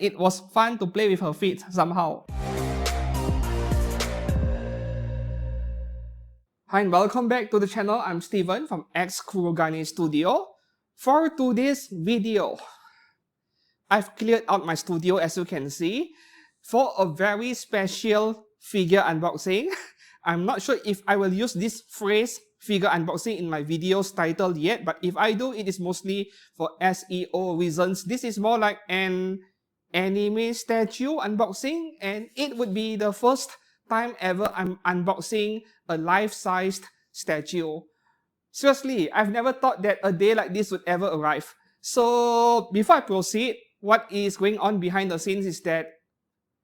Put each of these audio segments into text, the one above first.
it was fun to play with her feet somehow. Hi and welcome back to the channel. I'm Steven from Kurogane Studio. For today's video, I've cleared out my studio, as you can see, for a very special figure unboxing. I'm not sure if I will use this phrase figure unboxing in my video's title yet, but if I do, it is mostly for SEO reasons. This is more like an anime statue unboxing, and it would be the first time ever I'm unboxing a life-sized statue. Seriously, I've never thought that a day like this would ever arrive. So before I proceed, what is going on behind the scenes is that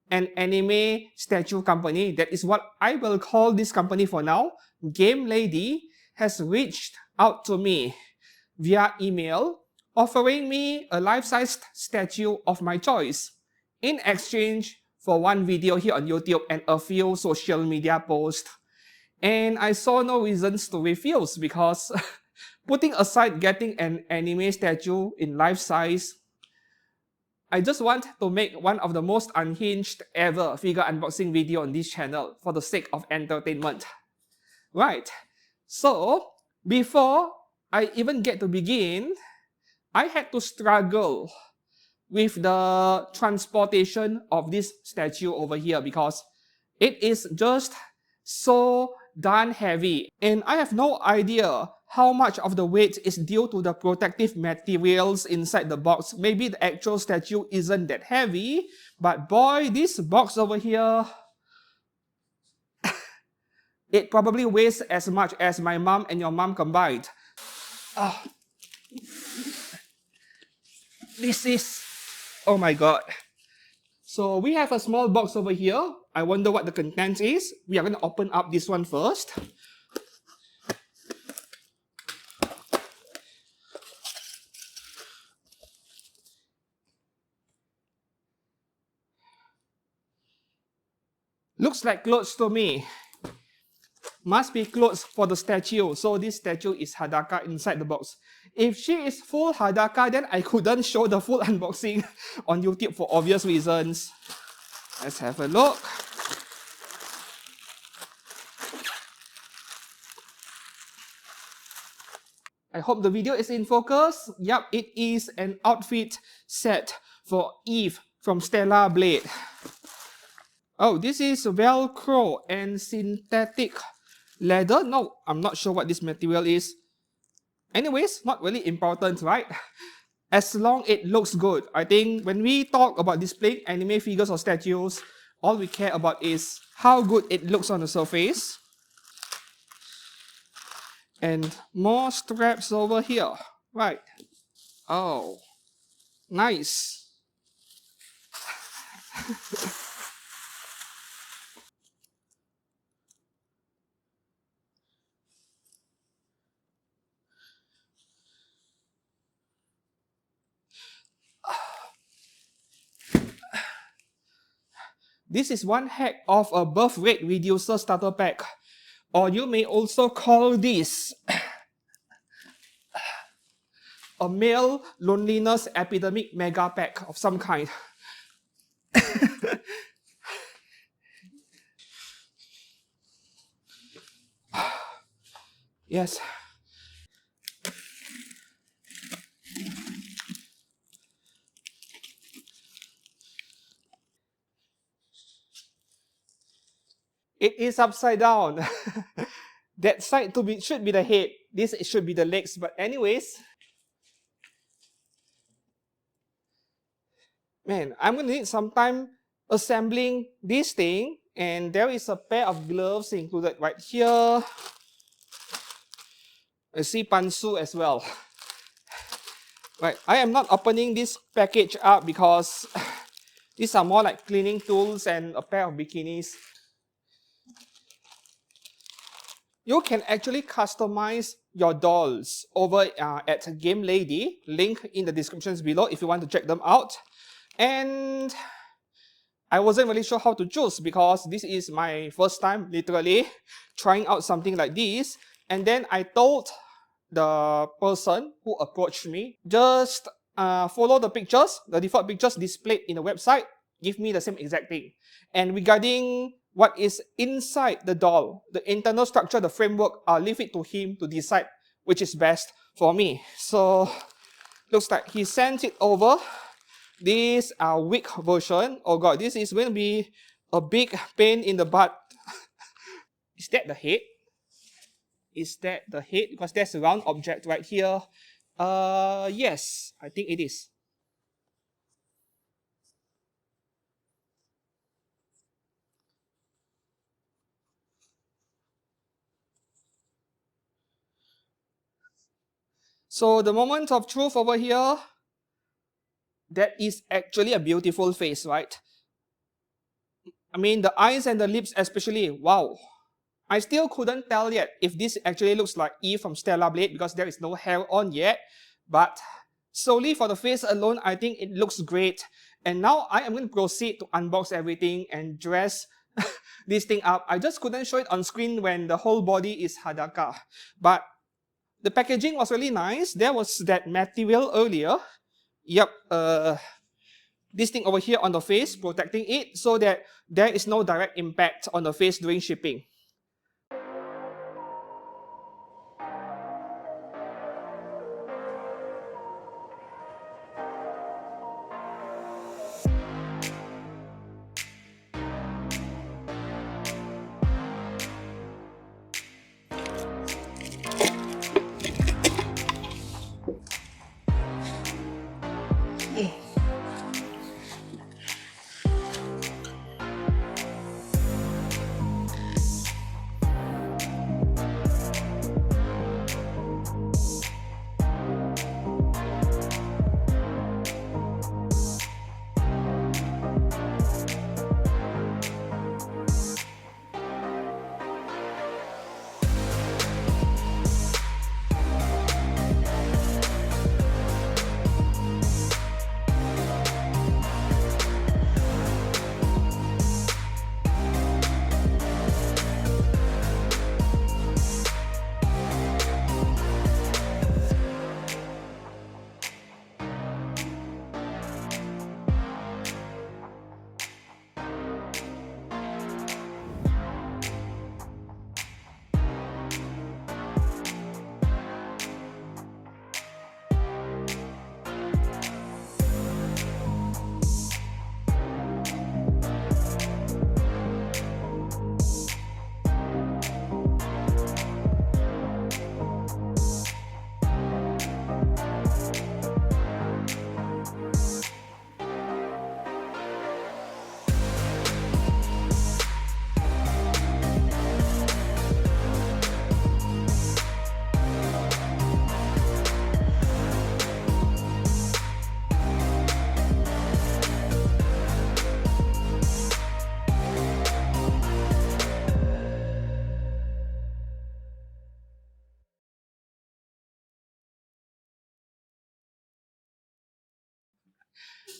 an anime statue company, that is what I will call this company for now, Gamelady, has reached out to me via email offering me a life-sized statue of my choice in exchange for one video here on YouTube and a few social media posts. And I saw no reasons to refuse because putting aside getting an anime statue in life size, I just want to make one of the most unhinged ever figure unboxing video on this channel for the sake of entertainment. Right, so before I even get to begin, I had to struggle with the transportation of this statue over here because it is just so darn heavy, and I have no idea how much of the weight is due to the protective materials inside the box. Maybe the actual statue isn't that heavy, but boy, this box over here, it probably weighs as much as my mom and your mom combined. This is, oh my god. So we have a small box over here. I wonder what the contents is. We are going to open up this one first. Looks like clothes to me. Must be clothes for the statue. So this statue is Hadaka inside the box. If she is full Hadaka, then I couldn't show the full unboxing on YouTube for obvious reasons. Let's have a look. I hope the video is in focus. Yup, it is an outfit set for Eve from Stellar Blade. Oh, this is Velcro and synthetic leather. No, I'm not sure what this material is. Anyways, not really important, right? As long it looks good. I think when we talk about displaying anime figures or statues, all we care about is how good it looks on the surface. And more straps over here. Right. Oh, nice. This is one heck of a birth rate reducer starter pack. Or you may also call this a male loneliness epidemic mega pack of some kind. Yes. It is upside down. That side should be the head. This should be the legs. But anyways, man, I'm going to need some time assembling this thing. And there is a pair of gloves included right here. I see pantsu as well. Right, I am not opening this package up because these are more like cleaning tools and a pair of bikinis. You can actually customize your dolls over at Gamelady. Link in the descriptions below if you want to check them out. And I wasn't really sure how to choose because this is my first time literally trying out something like this. And then I told the person who approached me, just follow the pictures, the default pictures displayed in the website, give me the same exact thing. And regarding what is inside the doll, the internal structure, the framework, I'll leave it to him to decide which is best for me. So looks like he sent it over. This weak version. Oh god, this is going to be a big pain in the butt. Is that the head? Is that the head? Because there's a round object right here. Yes, I think it is. So the moment of truth over here, that is actually a beautiful face, right? I mean, the eyes and the lips especially, wow. I still couldn't tell yet if this actually looks like Eve from Stellar Blade because there is no hair on yet. But solely for the face alone, I think it looks great. And now I am going to proceed to unbox everything and dress this thing up. I just couldn't show it on screen when the whole body is Hadaka. But the packaging was really nice. There was that material earlier. Yep, this thing over here on the face, protecting it so that there is no direct impact on the face during shipping.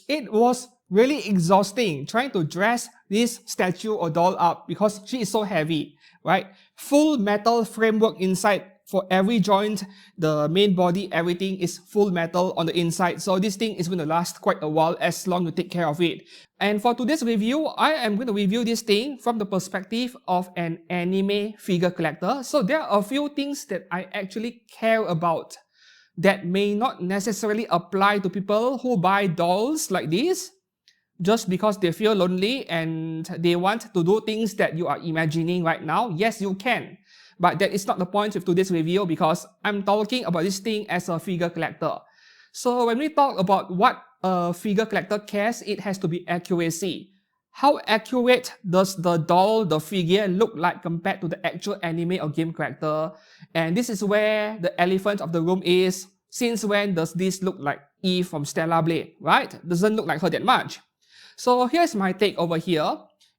It was really exhausting trying to dress this statue or doll up because she is so heavy, right? Full metal framework inside for every joint, the main body, everything is full metal on the inside. So this thing is going to last quite a while as long as you take care of it. And for today's review, I am going to review this thing from the perspective of an anime figure collector. So there are a few things that I actually care about that may not necessarily apply to people who buy dolls like this just because they feel lonely and they want to do things that you are imagining right now. Yes, you can. But that is not the point of today's review because I'm talking about this thing as a figure collector. So when we talk about what a figure collector cares, it has to be accuracy. How accurate does the doll, the figure look like compared to the actual anime or game character? And this is where the elephant of the room is. Since when does this look like Eve from Stellar Blade, right? Doesn't look like her that much. So here's my take over here.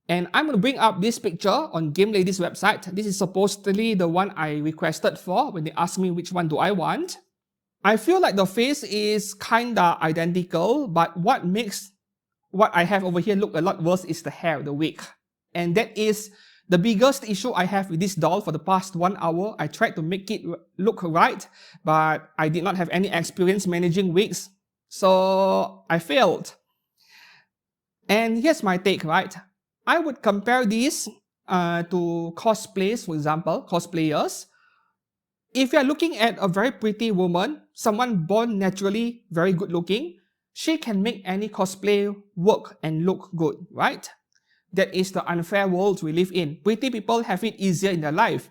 And I'm going to bring up this picture on Gamelady's website. This is supposedly the one I requested for when they asked me which one do I want. I feel like the face is kinda identical, but what makes what I have over here look a lot worse is the hair, the wig. And that is the biggest issue I have with this doll for the past 1 hour. I tried to make it look right, but I did not have any experience managing wigs. So I failed. And here's my take, right? I would compare this to cosplays, for example, cosplayers. If you're looking at a very pretty woman, someone born naturally very good looking, she can make any cosplay work and look good, right? That is the unfair world we live in. Pretty people have it easier in their life.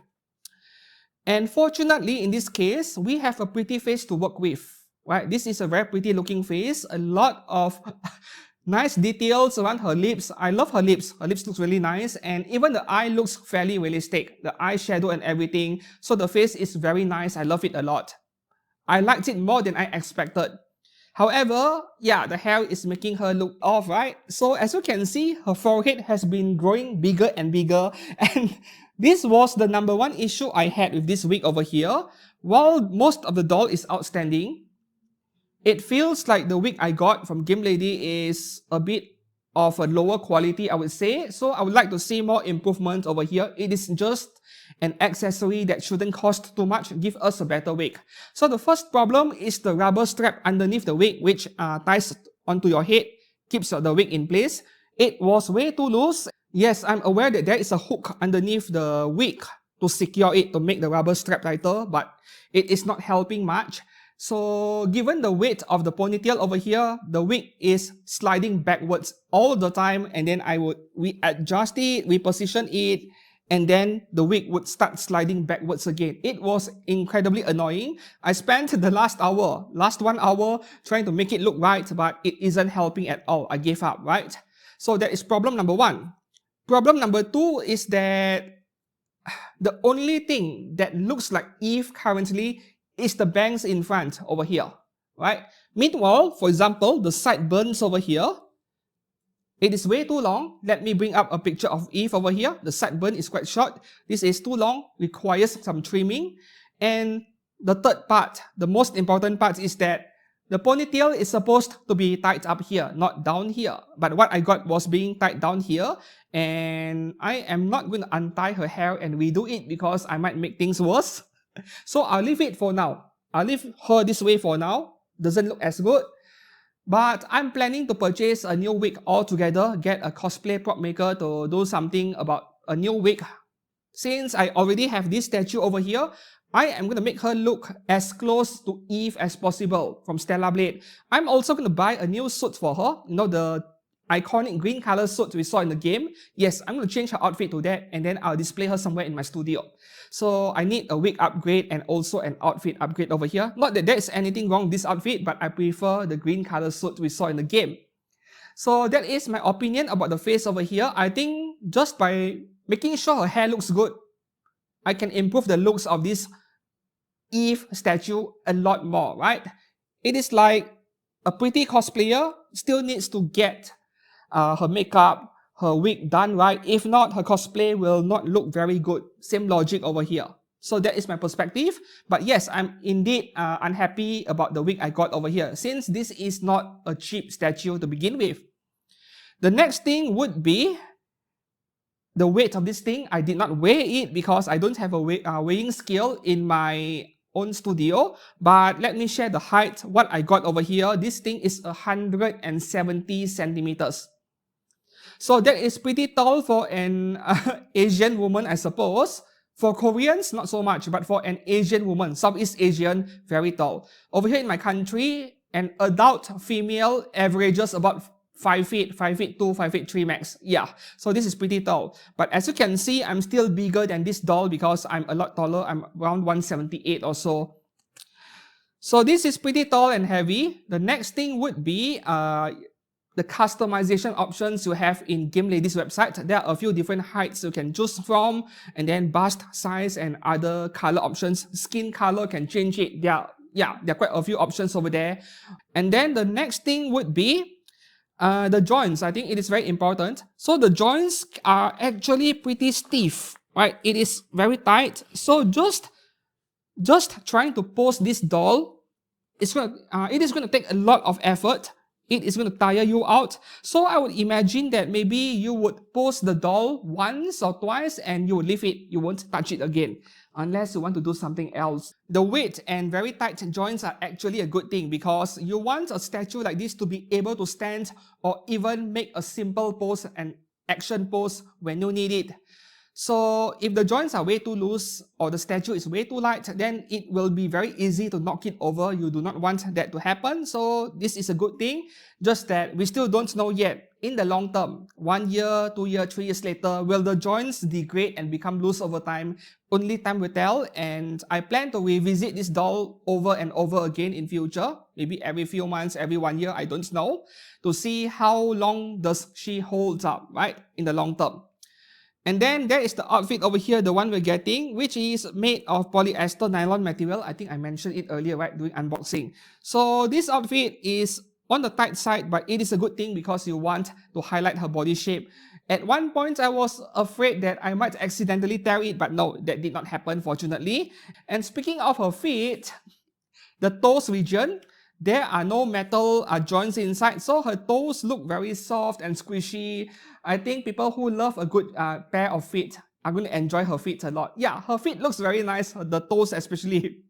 And fortunately, in this case, we have a pretty face to work with, right? This is a very pretty looking face, a lot of nice details around her lips. I love her lips. Her lips looks really nice, and even the eye looks fairly realistic. The eyeshadow and everything. So the face is very nice. I love it a lot. I liked it more than I expected. However, yeah, the hair is making her look off, right? So as you can see, her forehead has been growing bigger and bigger, and this was the number one issue I had with this wig over here. While most of the doll is outstanding, it feels like the wig I got from Gamelady is a bit of a lower quality, I would say. So I would like to see more improvement over here. It is just an accessory that shouldn't cost too much. Give us a better wig. So the first problem is the rubber strap underneath the wig, which ties onto your head, keeps the wig in place. It was way too loose. Yes, I'm aware that there is a hook underneath the wig to secure it, to make the rubber strap tighter, but it is not helping much. So given the weight of the ponytail over here, the wig is sliding backwards all the time, and then we adjust it, we position it, and then the wig would start sliding backwards again. It was incredibly annoying. I spent the last 1 hour trying to make it look right, but it isn't helping at all. I gave up, right? So that is problem number one. Problem number two is that the only thing that looks like Eve currently is the bangs in front over here, right? Meanwhile, for example, the sideburns over here, it is way too long. Let me bring up a picture of Eve over here. The sideburn is quite short. This is too long, requires some trimming. And the third part, the most important part, is that the ponytail is supposed to be tied up here, not down here. But what I got was being tied down here, and I am not going to untie her hair and redo it because I might make things worse. So I'll leave it for now. I'll leave her this way for now. Doesn't look as good. But I'm planning to purchase a new wig altogether, get a cosplay prop maker to do something about a new wig. Since I already have this statue over here, I am going to make her look as close to Eve as possible from Stellar Blade. I'm also going to buy a new suit for her. You know, the iconic green color suit we saw in the game. Yes, I'm going to change her outfit to that, and then I'll display her somewhere in my studio. So I need a wig upgrade and also an outfit upgrade over here. Not that there is anything wrong with this outfit, but I prefer the green color suit we saw in the game. So that is my opinion about the face over here. I think just by making sure her hair looks good, I can improve the looks of this Eve statue a lot more, right? It is like a pretty cosplayer still needs to get her makeup, her wig done right. If not, her cosplay will not look very good. Same logic over here. So that is my perspective. But yes, I'm indeed unhappy about the wig I got over here, since this is not a cheap statue to begin with. The next thing would be the weight of this thing. I did not weigh it because I don't have a weighing scale in my own studio. But let me share the height. What I got over here, this thing is 170 centimeters. So that is pretty tall for an Asian woman, I suppose. For Koreans, not so much, but for an Asian woman, Southeast Asian, very tall. Over here in my country, an adult female averages about 5 feet, 5 feet 2, 5 feet 3 max. Yeah, so this is pretty tall. But as you can see, I'm still bigger than this doll because I'm a lot taller. I'm around 178 or so. So this is pretty tall and heavy. The next thing would be the customization options you have in Gamelady's website. There are a few different heights you can choose from, and then bust size and other color options. Skin color can change it. There are quite a few options over there. And then the next thing would be the joints. I think it is very important. So the joints are actually pretty stiff, right? It is very tight. So just trying to pose this doll, it is going to take a lot of effort. it is going to tire you out. So I would imagine that maybe you would pose the doll once or twice and you would leave it. You won't touch it again unless you want to do something else. The weight and very tight joints are actually a good thing because you want a statue like this to be able to stand or even make a simple pose and action pose when you need it. So if the joints are way too loose or the statue is way too light, then it will be very easy to knock it over. You do not want that to happen. So this is a good thing, just that we still don't know yet. In the long term, 1 year, 2 years, 3 years later, will the joints degrade and become loose over time? Only time will tell, and I plan to revisit this doll over and over again in future, maybe every few months, every 1 year, I don't know, to see how long does she hold up, right, in the long term. And then there is the outfit over here, the one we're getting, which is made of polyester nylon material. I think I mentioned it earlier, right, during unboxing. So this outfit is on the tight side, but it is a good thing because you want to highlight her body shape. At one point, I was afraid that I might accidentally tear it, but no, that did not happen, fortunately. And speaking of her feet, the toes region, there are no metal joints inside, so her toes look very soft and squishy. I think people who love a good pair of feet are going to enjoy her feet a lot. Yeah, her feet looks very nice, the toes especially.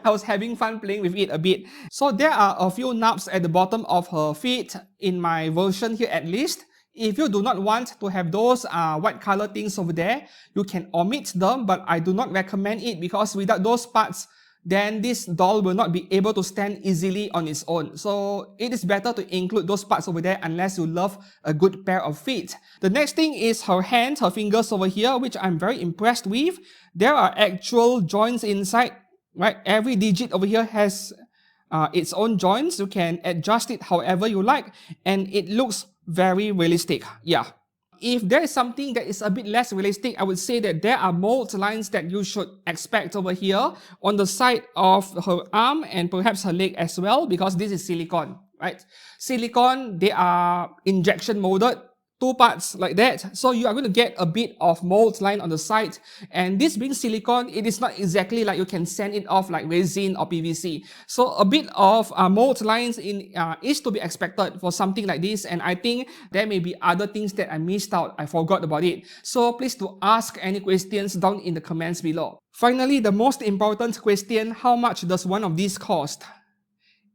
I was having fun playing with it a bit. So there are a few knobs at the bottom of her feet, in my version here at least. If you do not want to have those white color things over there, you can omit them, but I do not recommend it because without those parts, then this doll will not be able to stand easily on its own. So it is better to include those parts over there unless you love a good pair of feet. The next thing is her hands, her fingers over here, which I'm very impressed with. There are actual joints inside, right? Every digit over here has its own joints. You can adjust it however you like, and it looks very realistic. Yeah. If there is something that is a bit less realistic, I would say that there are mold lines that you should expect over here on the side of her arm and perhaps her leg as well, because this is silicone, right? Silicone, they are injection molded, 2 parts like that. So you are going to get a bit of mold line on the side. And this being silicone, it is not exactly like you can sand it off like resin or PVC. So a bit of mold lines is to be expected for something like this. And I think there may be other things that I missed out. I forgot about it. So please do ask any questions down in the comments below. Finally, the most important question, how much does one of these cost?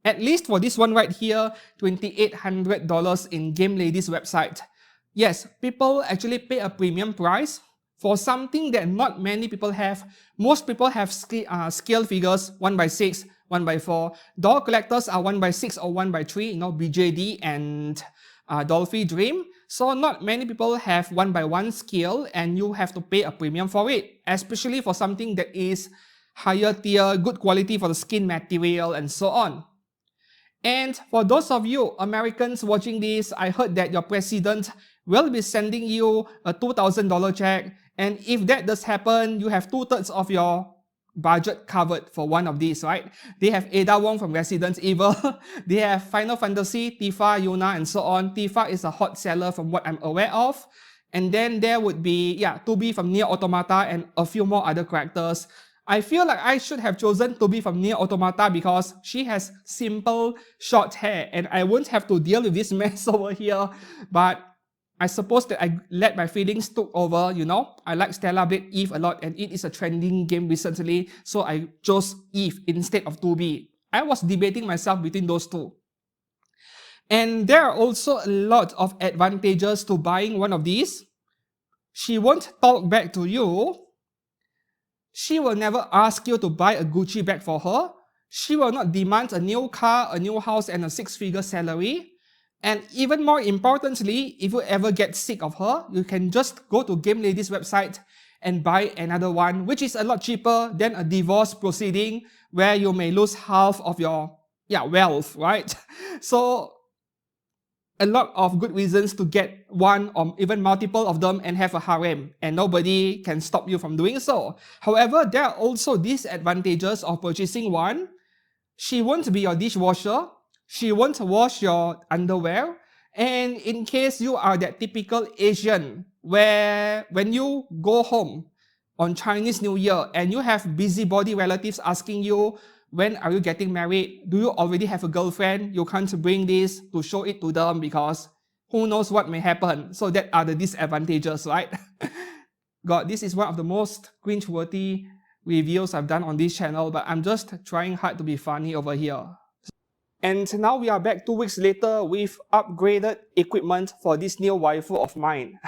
At least for this one right here, $2,800 in Gamelady's website. Yes, people actually pay a premium price for something that not many people have. Most people have scale figures 1x6, 1x4. Doll collectors are 1x6 or 1x3, you know, BJD and Dolphy Dream. So not many people have 1x1 scale, and you have to pay a premium for it, especially for something that is higher tier, good quality for the skin material and so on. And for those of you Americans watching this, I heard that your president will be sending you a $2,000 check. And if that does happen, you have 2/3 of your budget covered for one of these, right? They have Ada Wong from Resident Evil. They have Final Fantasy, Tifa, Yuna, and so on. Tifa is a hot seller from what I'm aware of. And then there would be, yeah, Toby from Nier Automata and a few more other characters. I feel like I should have chosen Toby from Nier Automata because she has simple, short hair and I won't have to deal with this mess over here. But I suppose that I let my feelings took over, you know. I like Stella Blade Eve a lot and it is a trending game recently, so I chose Eve instead of Toby. I was debating myself between those two. And there are also a lot of advantages to buying one of these. She won't talk back to you. She will never ask you to buy a Gucci bag for her. She will not demand a new car, a new house, and a 6-figure salary. And even more importantly, if you ever get sick of her, you can just go to Gamelady's website and buy another one, which is a lot cheaper than a divorce proceeding where you may lose half of your wealth, right? So a lot of good reasons to get one or even multiple of them and have a harem, and nobody can stop you from doing so. However, there are also disadvantages of purchasing one. She won't be your dishwasher. She won't wash your underwear. And in case you are that typical Asian where when you go home on Chinese New Year and you have busybody relatives asking you, when are you getting married? Do you already have a girlfriend? You can't bring this to show it to them because who knows what may happen. So that are the disadvantages, right? God, this is one of the most cringe-worthy reviews I've done on this channel, but I'm just trying hard to be funny over here. And now we are back 2 weeks later with upgraded equipment for this new waifu of mine.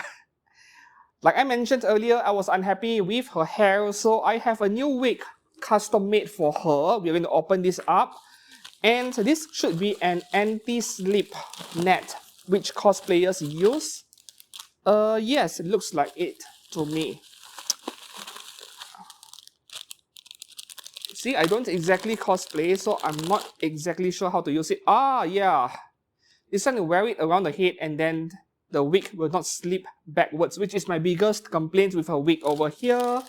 Like I mentioned earlier, I was unhappy with her hair, so I have a new wig custom made for her. We're going to open this up. And this should be an anti-slip net, which cosplayers use. Yes, it looks like it to me. See, I don't exactly cosplay, so I'm not exactly sure how to use it. Ah, yeah. This one, you wear it around the head and then the wig will not slip backwards, which is my biggest complaint with her wig over here.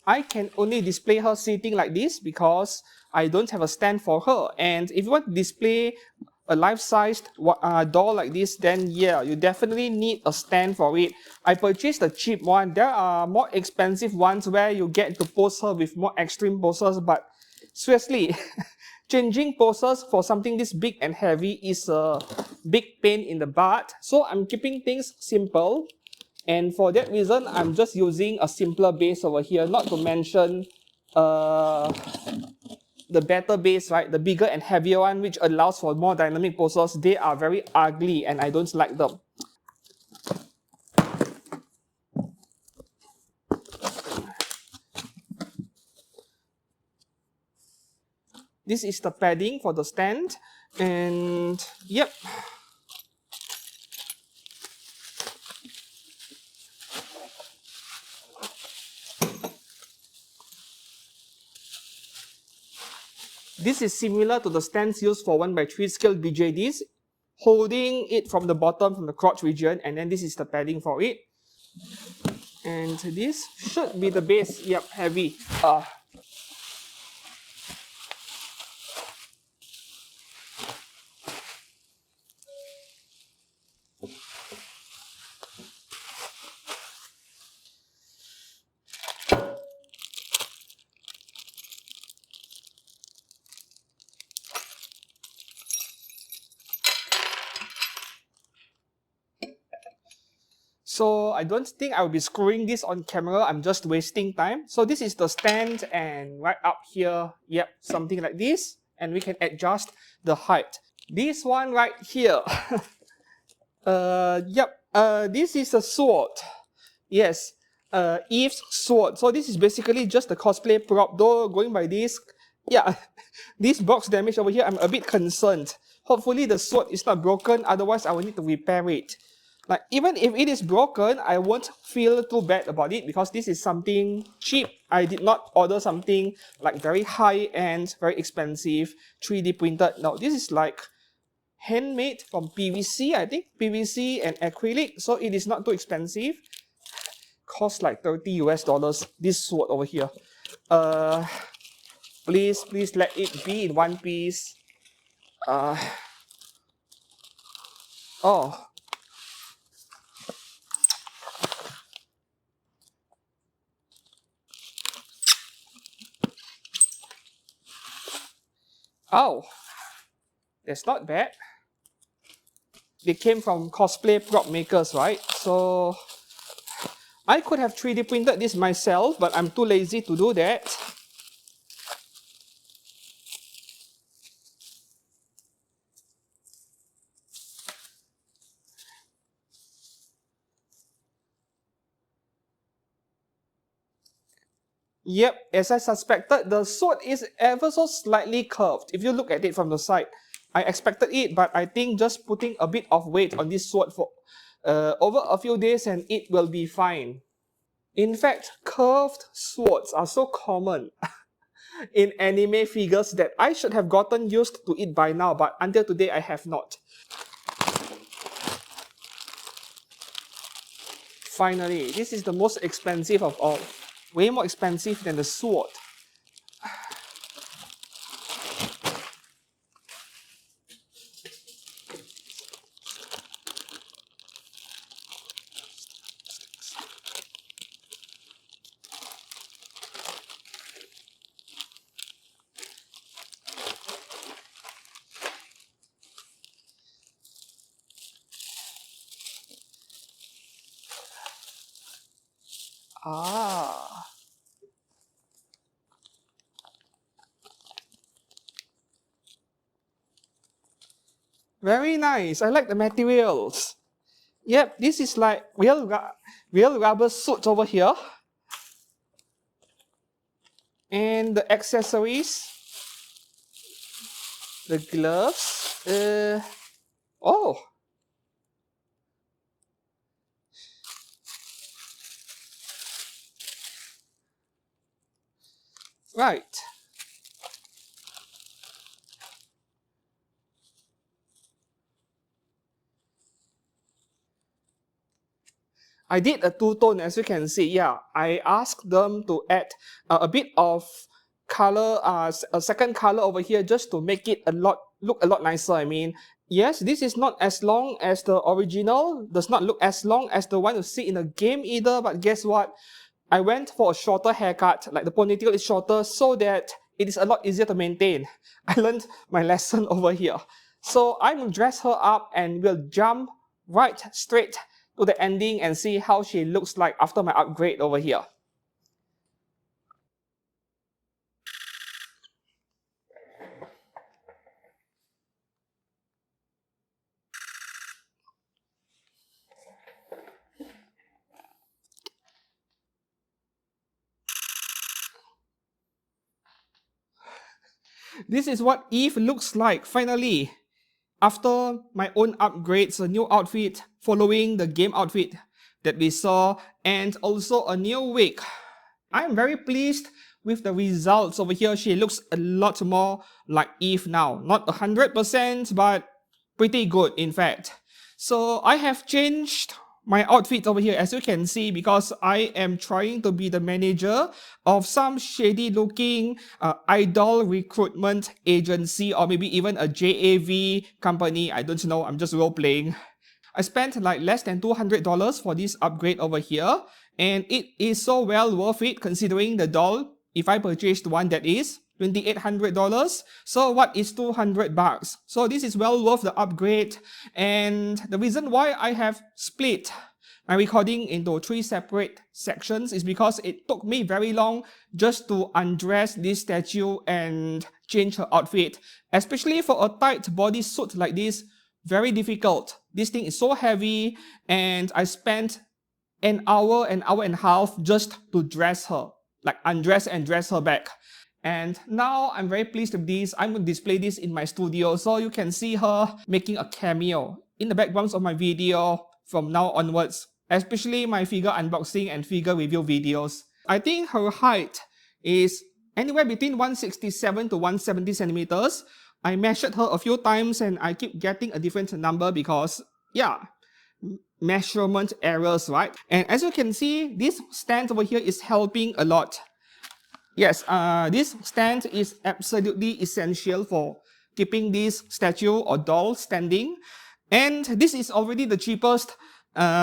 I can only display her sitting like this because I don't have a stand for her. And if you want to display a life-sized doll like this, then yeah, you definitely need a stand for it. I purchased a cheap one. There are more expensive ones where you get to pose her with more extreme poses, but seriously, changing poses for something this big and heavy is a big pain in the butt. So I'm keeping things simple. And for that reason, I'm just using a simpler base over here, not to mention the better base, right? The bigger and heavier one, which allows for more dynamic poses. They are very ugly and I don't like them. This is the padding for the stand. And yep. This is similar to the stands used for 1/3 scale BJDs, holding it from the bottom, from the crotch region, and then this is the padding for it. And this should be the base. Yep, heavy. So I don't think I'll be screwing this on camera. I'm just wasting time. So this is the stand, and right up here, yep, something like this. And we can adjust the height. This one right here. This is a sword. Yes, Eve's sword. So this is basically just the cosplay prop. Though going by this, yeah, this box damage over here, I'm a bit concerned. Hopefully the sword is not broken, otherwise I will need to repair it. Like, even if it is broken, I won't feel too bad about it because this is something cheap. I did not order something like very high-end, very expensive, 3D printed. No, this is like handmade from PVC, I think. PVC and acrylic, so it is not too expensive. Cost like $30 US, this sword over here. Please let it be in one piece. Oh. Oh, that's not bad. They came from cosplay prop makers, right? So I could have 3D printed this myself, but I'm too lazy to do that. Yep, as I suspected, the sword is ever so slightly curved. If you look at it from the side, I expected it, but I think just putting a bit of weight on this sword for over a few days and it will be fine. In fact, curved swords are so common in anime figures that I should have gotten used to it by now, but until today I have not. Finally, this is the most expensive of all. Way more expensive than the sword. Ah. Very nice. I like the materials. Yep, this is like real rubber suit over here. And the accessories, the gloves. Oh, right. I did a two-tone, as you can see. Yeah, I asked them to add a bit of color, a second color over here, just to make it look a lot nicer. I mean, yes, this is not as long as the original. Does not look as long as the one you see in the game either. But guess what? I went for a shorter haircut, like the ponytail is shorter, so that it is a lot easier to maintain. I learned my lesson over here. So I'm gonna dress her up and we'll jump right straight to the ending and see how she looks like after my upgrade over here. This is what Eve looks like finally. After my own upgrades, a new outfit following the game outfit that we saw, and also a new wig. I am very pleased with the results over here. She looks a lot more like Eve now. Not 100%, but pretty good in fact. So I have changed my outfit over here, as you can see, because I am trying to be the manager of some shady looking idol recruitment agency, or maybe even a JAV company. I don't know, I'm just role playing. I spent like less than $200 for this upgrade over here, and it is so well worth it considering the doll. If I purchased one, that is $2,800. So what is 200 bucks? So this is well worth the upgrade. And the reason why I have split my recording into 3 separate sections is because it took me very long just to undress this statue and change her outfit. Especially for a tight bodysuit like this, very difficult. This thing is so heavy, and I spent an hour and a half just to dress her, like undress and dress her back. And now I'm very pleased with this. I'm going to display this in my studio so you can see her making a cameo in the backgrounds of my video from now onwards, especially my figure unboxing and figure review videos. I think her height is anywhere between 167 to 170 centimeters. I measured her a few times and I keep getting a different number because, yeah, measurement errors, right? And as you can see, this stand over here is helping a lot. Yes, this stand is absolutely essential for keeping this statue or doll standing. And this is already the cheapest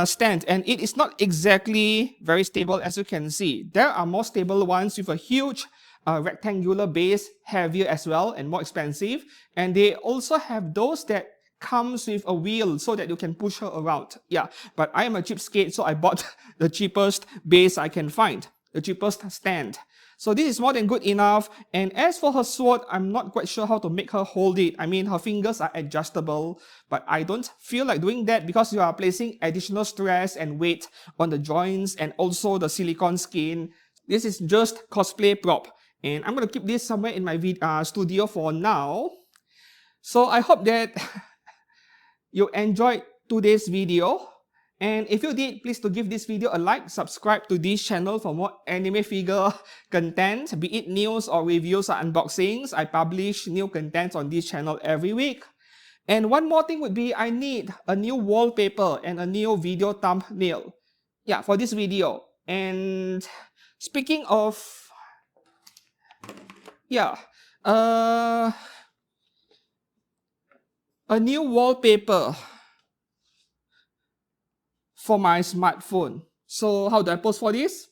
stand, and it is not exactly very stable, as you can see. There are more stable ones with a huge rectangular base, heavier as well and more expensive. And they also have those that comes with a wheel so that you can push her around. Yeah, but I am a cheapskate, so I bought the cheapest base I can find, the cheapest stand. So this is more than good enough. And as for her sword, I'm not quite sure how to make her hold it. I mean, her fingers are adjustable, but I don't feel like doing that because you are placing additional stress and weight on the joints and also the silicone skin. This is just cosplay prop. And I'm going to keep this somewhere in my studio for now. So I hope that you enjoyed today's video. And if you did, please to give this video a like, subscribe to this channel for more anime figure content, be it news or reviews or unboxings. I publish new content on this channel every week. And one more thing would be I need a new wallpaper and a new video thumbnail. Yeah, for this video. And speaking of, yeah, a new wallpaper for my smartphone. So how do I post for this?